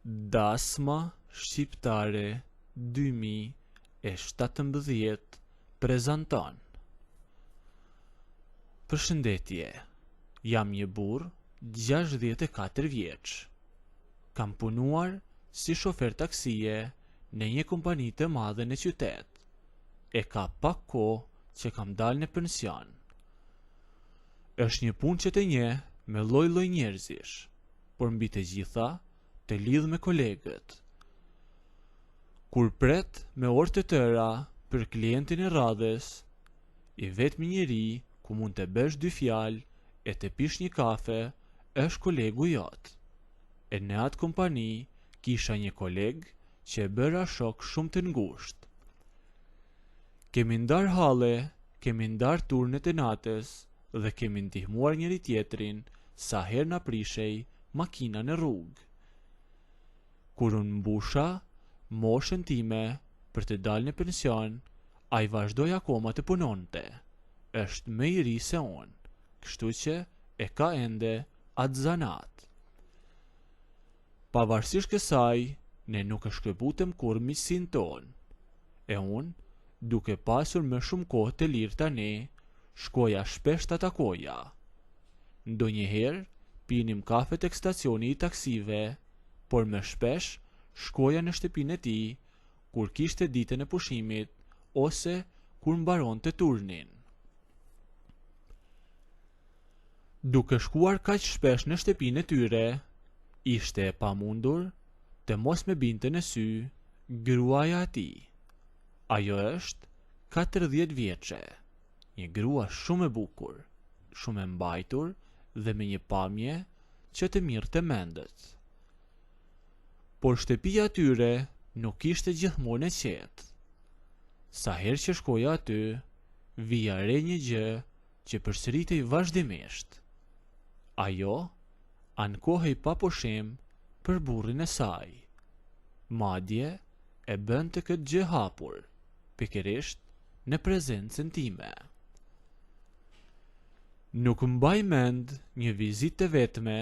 Dasma Shqiptare 2017 prezanton. Përshëndetje, jam një burr 64 vjeç. Kam punuar si shofer taksie në një kompani të madhe në qytet. E ka pak kohë që kam dalë në pension. Është një punë që të njeh me lloj-lloj njerëzish, por mbi të gjitha të lidh me kolegët. Kur pret me orë të tëra për klientin e radhës, i vetmi njeri ku mund të bësh dy fjalë e të pish një kafe është kolegu jot. E në atë kompani kisha një koleg që e bëra shok shumë të ngushtë. Kemi ndar halle, kemi ndar turnet e natës dhe kemi ndihmuar njëri tjetrin sa herë na prishej makina në rrugë. Kur unë mbusha moshën time për të dalë në pension, ai vazhdoi akoma të punonte. Është më i ri se unë, kështu që e ka ende atë zanat. Pavarësisht kësaj, ne nuk e shkëputëm kur miqësinë tonë. E unë, duke pasur më shumë kohë të lirë tani, shkoja shpesh ta takoja. Ndonjëherë pinim kafe tek stacioni i taksive, por më shpesh shkoja në shtëpinë e tij kur kishte ditën e pushimit ose kur mbaronte turnin. Duke shkuar kaq shpesh në shtëpinë e tyre, ishte e pamundur të mos me binte në sy gruaja e tij. Ajo është 40 vjeçe, një grua shumë e bukur, shumë e mbajtur dhe me një pamje që të mirë të mendet. Por shtëpia atyre nuk ishte gjithmonë e qetë. Sa herë që shkoja aty, vija re një gjë që përsëritej vazhdimisht. Ajo ankohej pa pushim për burrin e saj. Madje e bënte këtë gjë hapur, pikërisht në prezencën time. Nuk mbaj mend një vizitë të vetme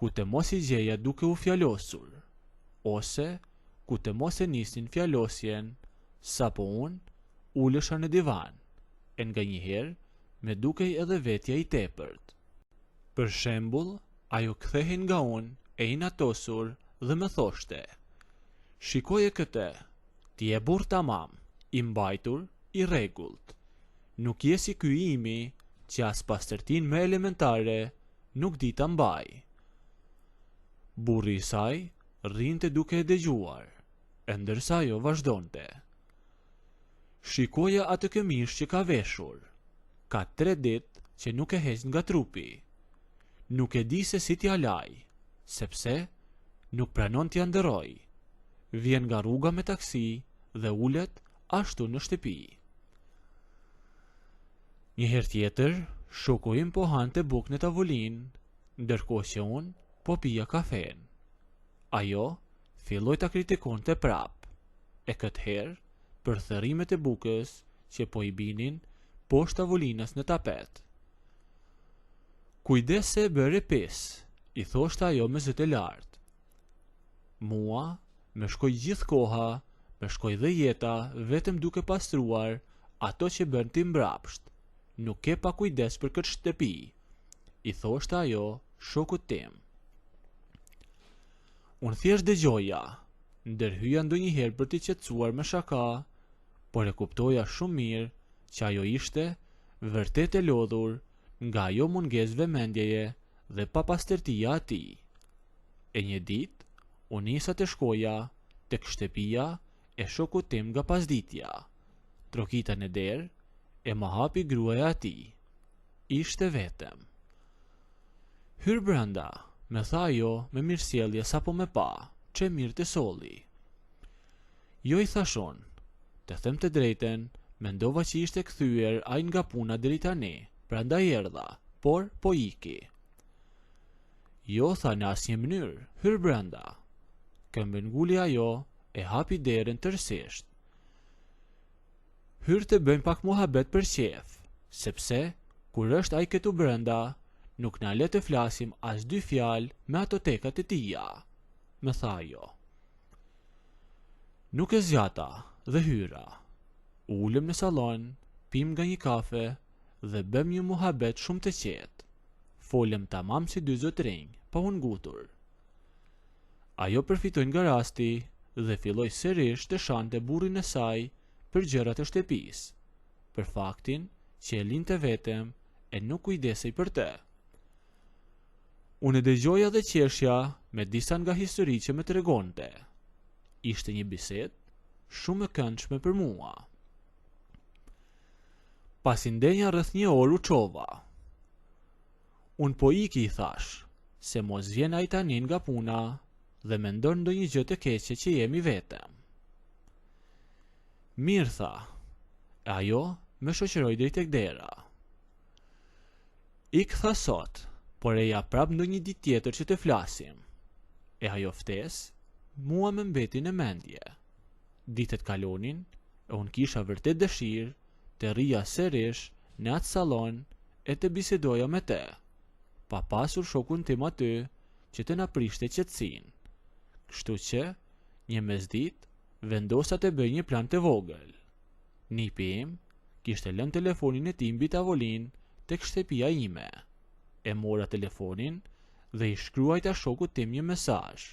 ku të mos i gjeja duke u fjalosur, ose ku të mos e nisnin fjalosjen sapo unë ulesha në divan, e nganjëherë me dukej edhe vetja i tepërt. Për shembull, ajo kthehej nga unë e inatosur dhe më thoshte: "Shikoje këtë, ti je burr tamam, i mbajtur, i rregullt. Nuk je si ky imi që as pastërtinë më elementare nuk di ta mbaj." Burri i saj rrinte duke e dëgjuar, e ndërsa ajo vazhdonte: "Shikoja atë këmishë që ka veshur. Ka 3 ditë që nuk e heq nga trupi. Nuk e di se si t'ja laj, sepse nuk pranon t'ja ndërroj. Vjen nga rruga me taksi dhe ulet ashtu në shtëpi." Një herë tjetër, shoku im po hante bukë në tavolinë, ndërkohë që unë po pija kafen. Ajo filloi ta kritikonte prap, e këtë herë për thërrimet e bukës që po i binin poshtë tavolinës në tapet. "Kujdes se e bëre pis", i thoshte ajo me zë të lartë. Mua më shkoi gjithë koha, më shkoi dhe jeta vetëm duke pastruar ato që bën ti mbrapsht. "Nuk ke pa kujdes për këtë shtëpi", i thoshte ajo shokut tim. Unë thjesht dëgjoja, ndërhyja ndonjëherë për t'i qetësuar me shaka, por e kuptoja shumë mirë që ajo ishte vërtet e lodhur nga ajo mungesë vëmendjeje dhe papastërtia e tij. E një ditë, unë nisa të shkoja tek shtëpia e shokut tim nga pasditja. Trokita në derë e më hapi gruaja e tij. Ishte vetëm. "Hyr brenda", me tha ajo me mirësjellje sapo me pa, që mirë të solli. "Jo", i thashon, "të them të drejten, mendova që ishte kthyer ai nga puna deri tani, prandaj erdha, por po iki." "Jo", tha në asnjë mënyrë, "hyr brenda." Këmbën nguli ajo e hapi derën tërësisht. "Hyr të bëjmë pak muhabet për qef, sepse kur është ai këtu brenda, nuk na le të flasim as 2 fjalë me ato tekat e tija." më tha ajo. Nuk e zgjata dhe hyra. Ulëm në salon, pim nga një kafe dhe bëm një muhabet shumë të qetë. Folëm tamam si dy zotrinj, pa u ngutur. Ajo përfitoi nga rasti dhe filloi sërish të shante burrin e saj për gjërat e shtëpisë, për faktin që e linte vetëm e nuk kujdesej për të. Unë dëgjoja dhe qeshja me disa nga histori që më tregonte. Ishte një bisedë shumë e këndshme për mua. Pasi ndenja rreth një orë u çova. Unë po iki, i thash, se mos vjen ai tani nga puna dhe mendon ndonjë gjë të keqe që jemi vetëm. Mirë, tha, e ajo me shoqëroi drejt tek dera. Ik, tha, sot, por e ja prap ndonjë ditë tjetër që të flasim. E ajo ftes, mua me mbeti në mendje. Ditët kalonin, e unë kisha vërtet dëshirë të rria sërish në atë salon e të bisedoja me te, pa pasur shokun tim aty që të na prishte qetësinë. Kështu që, një mesditë, vendosa të bëj një plan të vogël. Nipi im kishte lënë telefonin e tij mbi tavolinë tek shtëpia ime. E mora telefonin dhe i shkruajta shokut tim një mesazh.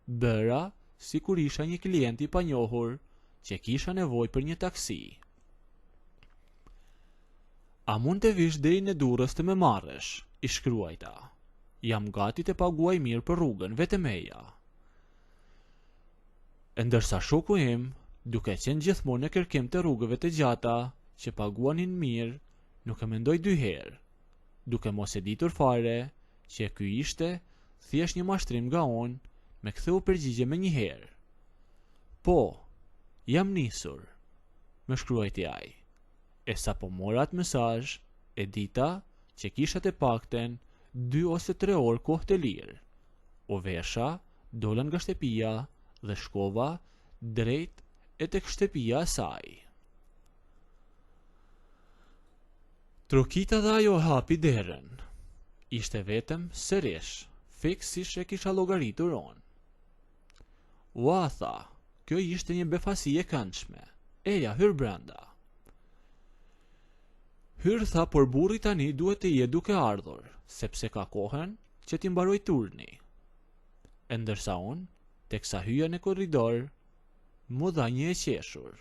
Bëra sikur isha një klient i panjohur që kisha nevojë për një taksi. A mund të vish deri në Durrës të më marrësh, i shkruajta. Jam gati të paguaj mirë për rrugën, vetëm eja. E ndërsa shoku im, duke qenë gjithmonë në kërkim të rrugëve të gjata që paguanin mirë, nuk e mendoi dy herë, duke mos e ditur fare që ky ishte thjesht një mashtrim nga unë, me ktheu përgjigje me një herë. Po, jam nisur, më shkruajti ai. E sa po mora atë mesazh, e dita që kisha të pakten 2 ose 3 orë kohë të lirë. U vesha, dola nga shtëpia dhe shkova drejt e tek shtëpia e saj. Trokita dhe ajo hapi derën. Ishte vetëm sërish, fiks siç e kisha llogaritur unë. Ua, tha, kjo ishte një befasi e këndshme. Eja, hyr brenda. Hyr, tha, por burri tani duhet të jetë duke ardhur, sepse ka kohën që t'i mbaroj turni. E ndërsa unë, teksa hyja në korridor, mu dha një e qeshur.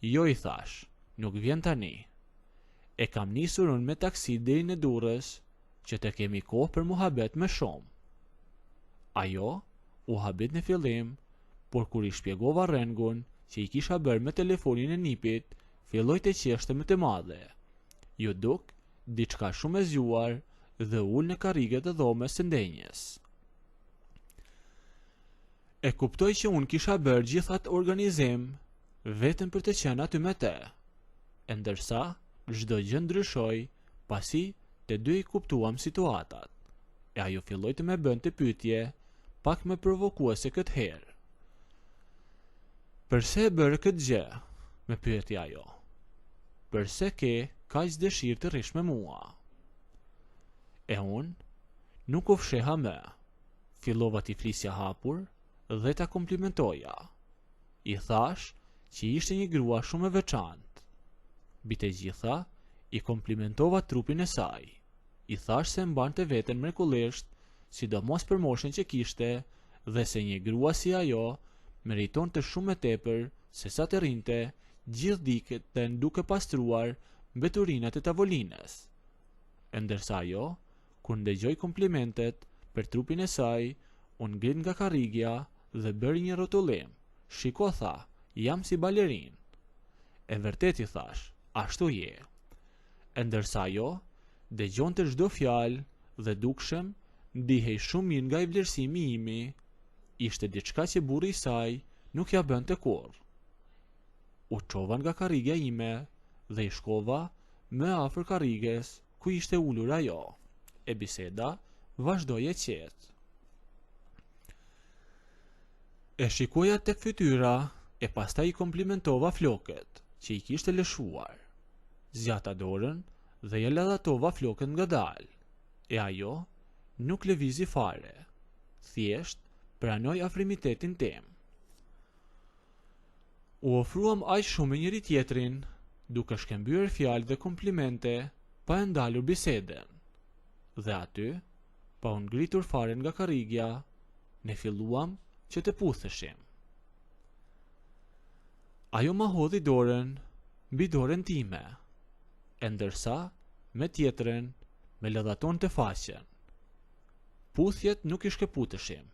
Jo, i thash, nuk vjen tani. E kam nisur unë me taksi deri në Durrës, që të kemi kohë për muhabet më shumë. Ajo u habit në fillim, por kur i shpjegova rrengun që i kisha bërë me telefonin e nipit, filloi të qeshte më të madhe. Ju duk diçka shumë e zgjuar dhe ul në karriget e dhomës së ndenjes. E kuptoj që unë kisha bërë gjithat organizim vetëm për të qenë aty me te, e ndërsa çdo gjë ndryshoi pasi të dy i kuptuam situatat, e ajo filloi të më bënte pyetje pak më provokuese këtë herë. Përse e bërë këtë gjë? Me pyeti ajo. Përse ke kaq dëshirë të rish me mua? E unë nuk u fsheha më. Fillova t'i flisja hapur dhe ta komplimentoja. I thash që ishte një grua shumë e veçantë. Mbi të gjitha, i komplimentova trupin e saj. I thash se mbante veten mrekullisht, sidomos për moshën që kishte, dhe se një grua si ajo meriton të shumë e tepër se sa të rinte gjithë ditën duke pastruar mbeturinat e tavolinës. E ndërsa ajo, kur ndëgjoi komplimentet për trupin e saj, unë ngrit nga karrigja dhe bëri një rrotullim. Shiko, tha, jam si balerin. E vërtet, i thash, ashtu je. E ndërsa ajo dëgjonte çdo fjalë dhe dukshëm ndihej shumë mirë nga i vlerësimi imi, ishte diçka që burri i saj nuk ja bënte kurrë. U çova nga karrigja ime dhe i shkova më afër karriges ku ishte ulur ajo. E biseda vazhdoi e qetë. E shikoja tek fytyra e pastaj i komplimentova flokët që i kishte lëshuar. Zgjata dorën dhe ja ladhatova flokët ngadalë. E ajo nuk lëvizi fare. Thjesht pranoj afrimitetin tim. U ofruam aq shumë me njëri tjetrin, duke shkëmbyer fjalë dhe komplimente, pa e ndalur biseden. Dhe aty, pa u ngritur fare nga karrigja, ne filluam që të putheshim. Ajo ma hodhi dorën mbi dorën time, e ndërsa me tjetrën me lëdhaton të faqen. Puthjet nuk i shkëputeshim.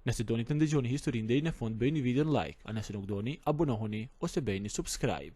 Nëse doni të ndëgjoni historinë deri në fund, bëjni videon like, a nëse nuk doni, abonohuni ose bëjni subscribe.